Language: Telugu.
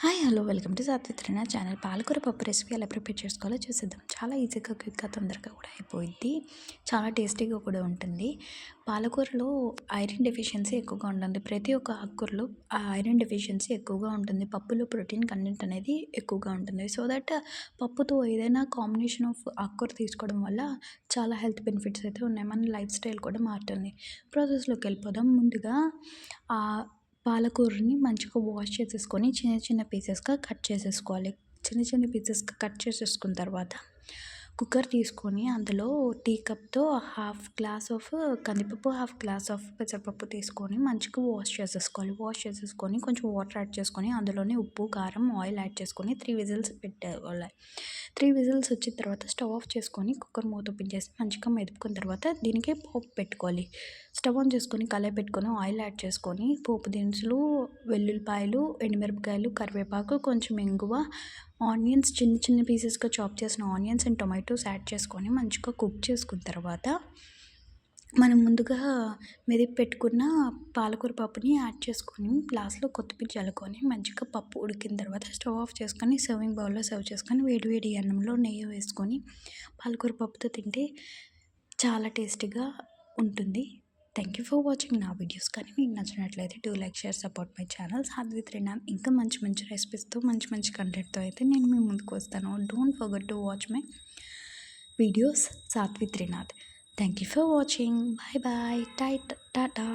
హాయ్ హలో వెల్కమ్ టు సాత్విత్రన ఛానల్. పాలకూర పప్పు రెసిపీ ఎలా ప్రిపేర్ చేసుకోవాలో చూసేద్దాం. చాలా ఈజీగా క్విక్గా తొందరగా కూడా అయిపోయింది. చాలా టేస్టీగా కూడా ఉంటుంది. పాలకూరలో ఐరన్ డెఫిషియన్సీ ఎక్కువగా ఉంటుంది. ప్రతి ఒక్క ఆకుకూరలో ఆ ఐరన్ డెఫిషియన్సీ ఎక్కువగా ఉంటుంది. పప్పులో ప్రోటీన్ కంటెంట్ అనేది ఎక్కువగా ఉంటుంది. సో దట్ పప్పుతో ఏదైనా కాంబినేషన్ ఆఫ్ ఆకుకూర తీసుకోవడం వల్ల చాలా హెల్త్ బెనిఫిట్స్ అయితే ఉన్నాయి. మన లైఫ్ స్టైల్ కూడా మారుతుంది. ప్రాసెస్లోకి వెళ్ళిపోదాం. ముందుగా ఆ పాలకూరని మంచిగా వాష్ చేసేసుకొని చిన్న చిన్న పీసెస్‌గా కట్ చేసేసుకోవాలి. చిన్న చిన్న పీసెస్‌గా కట్ చేసేసుకున్న తర్వాత కుక్కర్ తీసుకొని అందులో టీ కప్‌తో హాఫ్ గ్లాస్ ఆఫ్ కందిపప్పు, హాఫ్ గ్లాస్ ఆఫ్ పెసరపప్పు తీసుకొని మంచిగా వాష్ చేసేసుకోవాలి. వాష్ చేసేసుకొని కొంచెం వాటర్ యాడ్ చేసుకొని అందులోనే ఉప్పు, కారం, ఆయిల్ యాడ్ చేసుకొని 3 విజిల్స్ పెట్టేయాలి. 3 విజిల్స్ వచ్చిన తర్వాత స్టవ్ ఆఫ్ చేసుకొని కుక్కర్ మూత ఓపెన్ చేసి మంచిగా మెదుపుకున్న తర్వాత దీనికి పోపు పెట్టుకోవాలి. స్టవ్ ఆన్ చేసుకొని కళాయి పెట్టుకొని ఆయిల్ యాడ్ చేసుకొని పోపు దినుసులు, వెల్లుల్లిపాయలు, ఎండుమిరపకాయలు, కరివేపాకు, కొంచెం ఇంగువ, ఆనియన్స్ చిన్న చిన్న పీసెస్‌గా చాప్ చేసిన ఆనియన్స్ అండ్ టొమాటోస్ యాడ్ చేసుకొని మంచిగా కుక్ చేసుకున్న తర్వాత మనం ముందుగా మెదిపి పెట్టుకున్న పాలకూర పప్పుని యాడ్ చేసుకొని లాస్ట్‌లో కొత్తిమీర చల్లుకొని మంచిగా పప్పు ఉడికిన తర్వాత స్టవ్ ఆఫ్ చేసుకొని సర్వింగ్ బౌల్‌లో సర్వ్ చేసుకొని వేడి వేడి అన్నంలో నెయ్యి వేసుకొని పాలకూర పప్పుతో తింటే చాలా టేస్టీగా ఉంటుంది. థ్యాంక్ యూ ఫర్ వాచింగ్ నా వీడియోస్. కానీ మీకు నచ్చినట్లయితే do like, share, support my channel Satvik Trinath. ఇంకా మంచి మంచి రెసిపీస్తో మంచి మంచి కంటెంట్తో అయితే నేను మీ ముందుకు వస్తాను. Don't forget to watch my videos Satvik Trinath. Thank you for watching. Bye bye. Tata.